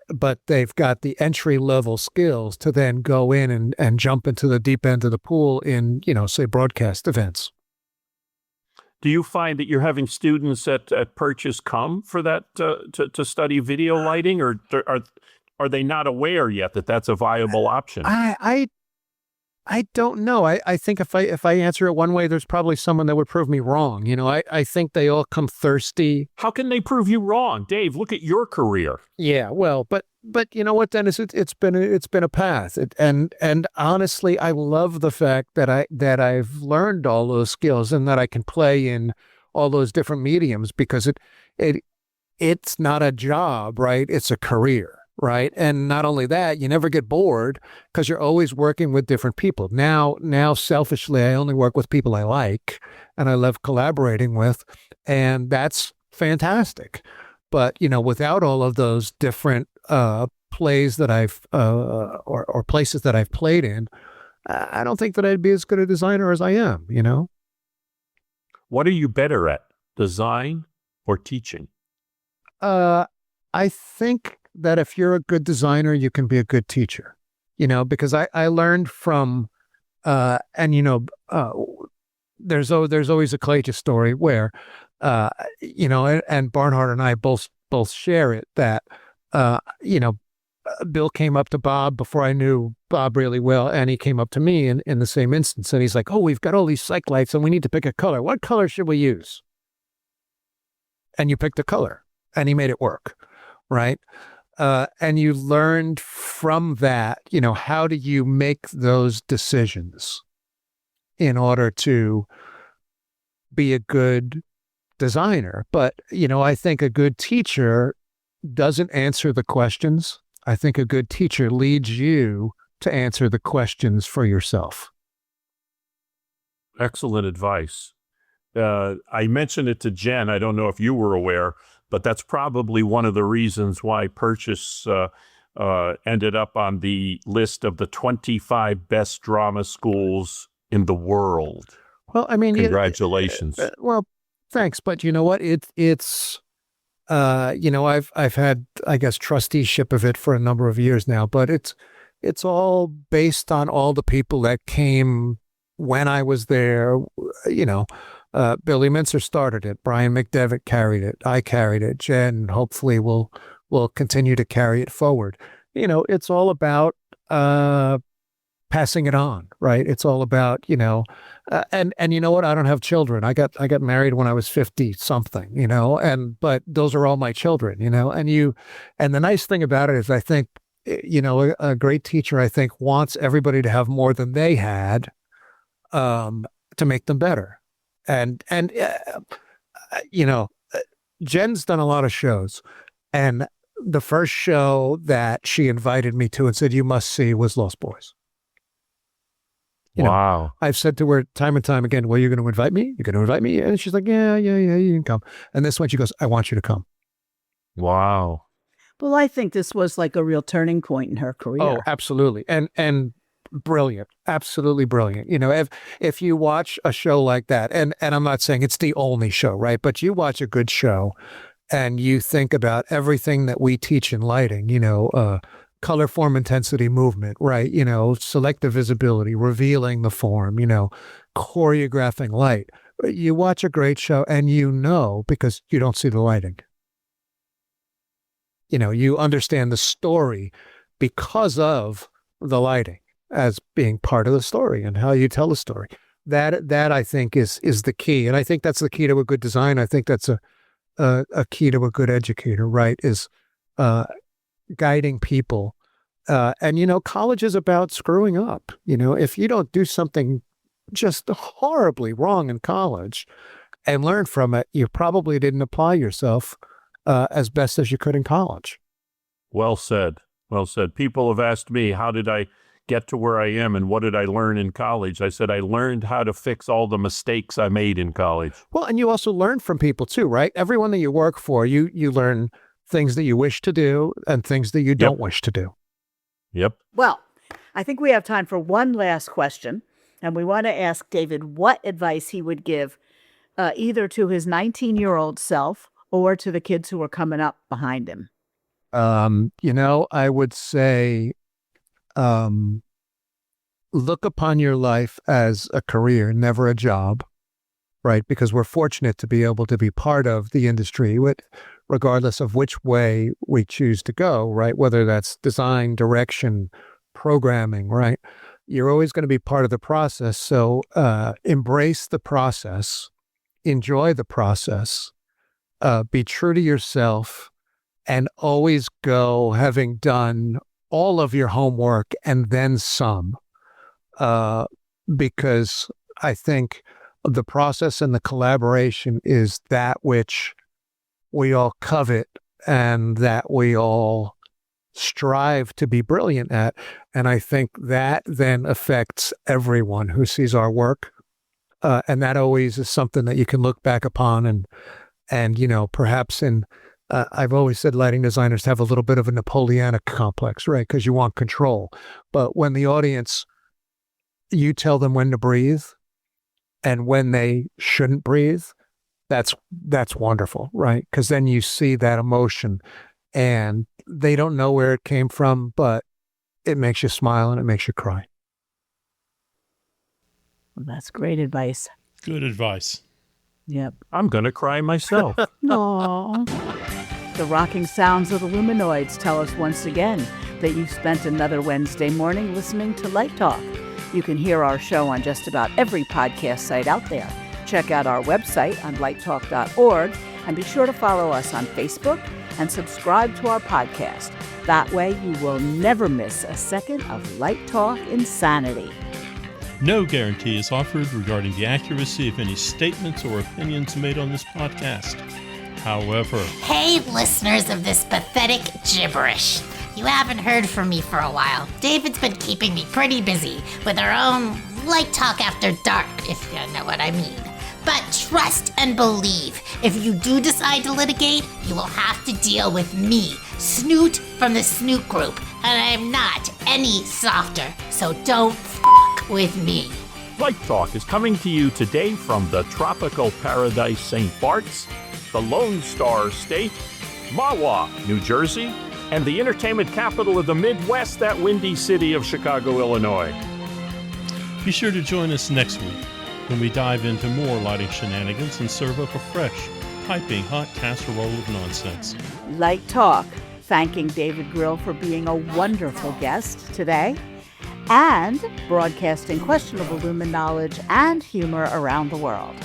but they've got the entry level skills to then go in and jump into the deep end of the pool in, say, broadcast events. Do you find that you're having students at Purchase come for that to study video lighting, or are they not aware yet that that's a viable option? I don't know. I think if I answer it one way, there's probably someone that would prove me wrong. I think they all come thirsty. How can they prove you wrong? Dave, look at your career. Yeah, well, but you know what, Dennis? It's been a path, and honestly, I love the fact that I've learned all those skills and that I can play in all those different mediums, because it's not a job, right? It's a career. Right. And not only that, you never get bored because you're always working with different people. Now, selfishly, I only work with people I like and I love collaborating with. And that's fantastic. But, without all of those different plays that I've or places that I've played in, I don't think that I'd be as good a designer as I am, What are you better at, design or teaching? I think that if you're a good designer, you can be a good teacher, because I learned from, there's always a Klages story where, and Barnhart and I both share it, that, Bill came up to Bob before I knew Bob really well, and he came up to me in the same instance, and he's like, "Oh, we've got all these cyc lights and we need to pick a color. What color should we use?" And you picked a color, and he made it work, right? And you learned from that, how do you make those decisions in order to be a good designer. But, I think a good teacher doesn't answer the questions. I think a good teacher leads you to answer the questions for yourself. Excellent advice. I mentioned it to Jen. I don't know if you were aware, but that's probably one of the reasons why Purchase ended up on the list of the 25 best drama schools in the world. Well, I mean, congratulations. Well, thanks, but you know what? It's I've had, I guess, trusteeship of it for a number of years now, but it's all based on all the people that came when I was there. Billy Mincer started it. Brian McDevitt carried it. I carried it. Jen hopefully will continue to carry it forward. It's all about passing it on, right? It's all about, and you know what? I don't have children. I got married when I was 50 something, but those are all my children, and the nice thing about it is I think, a great teacher, I think, wants everybody to have more than they had, to make them better. And Jen's done a lot of shows, and the first show that she invited me to and said, you must see, was Lost Boys. Wow. I've said to her time and time again, well, you're going to invite me? You're going to invite me? And she's like, yeah, you can come. And this one, she goes, I want you to come. Wow. Well, I think this was like a real turning point in her career. Oh, absolutely. And brilliant. Absolutely brilliant. If you watch a show like that, and I'm not saying it's the only show, right? But you watch a good show and you think about everything that we teach in lighting, color, form, intensity, movement, right? Selective visibility, revealing the form, choreographing light. You watch a great show and because you don't see the lighting. You understand the story because of the lighting as being part of the story and how you tell the story. That I think is the key. And I think that's the key to a good design. I think that's a key to a good educator, right? Is guiding people. And college is about screwing up. If you don't do something just horribly wrong in college and learn from it, you probably didn't apply yourself as best as you could in college. Well said. Well said. People have asked me, how did I get to where I am and what did I learn in college? I said, I learned how to fix all the mistakes I made in college. Well, and you also learn from people too, right? Everyone that you work for, you learn things that you wish to do and things that you don't wish to do. Yep. Well, I think we have time for one last question. And we want to ask David what advice he would give either to his 19-year-old self or to the kids who are coming up behind him. I would say, look upon your life as a career, never a job, right? Because we're fortunate to be able to be part of the industry, regardless of which way we choose to go, right? Whether that's design, direction, programming, right? You're always going to be part of the process. So embrace the process, enjoy the process, be true to yourself, and always go having done all of your homework and then some, because I think the process and the collaboration is that which we all covet and that we all strive to be brilliant at. And I think that then affects everyone who sees our work. And that always is something that you can look back upon and perhaps I've always said lighting designers have a little bit of a Napoleonic complex, right? Because you want control. But when the audience, you tell them when to breathe and when they shouldn't breathe, that's wonderful, right? Because then you see that emotion and they don't know where it came from, but it makes you smile and it makes you cry. Well, that's great advice. Good advice. Yep. I'm going to cry myself. Aww. The rocking sounds of the Luminoids tell us once again that you've spent another Wednesday morning listening to Light Talk. You can hear our show on just about every podcast site out there. Check out our website on lighttalk.org and be sure to follow us on Facebook and subscribe to our podcast. That way you will never miss a second of Light Talk insanity. No guarantee is offered regarding the accuracy of any statements or opinions made on this podcast. However, Hey, listeners of this pathetic gibberish. You haven't heard from me for a while. David's been keeping me pretty busy with our own light talk after dark, if you know what I mean. But trust and believe, if you do decide to litigate, you will have to deal with me, Snoot from the Snoot Group, and I'm not any softer, so don't f*** with me. Light Talk is coming to you today from the tropical paradise St. Bart's, the Lone Star State, Mahwah, New Jersey, and the entertainment capital of the Midwest, that windy city of Chicago, Illinois. be sure to join us next week when we dive into more lighting shenanigans and serve up a fresh, piping hot casserole of nonsense. Light Talk, thanking David Grill for being a wonderful guest today and broadcasting questionable Lumen knowledge and humor around the world.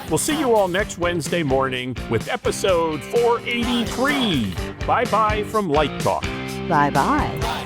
We'll see you all next Wednesday morning with episode 483. Bye-bye from Light Talk. Bye-bye.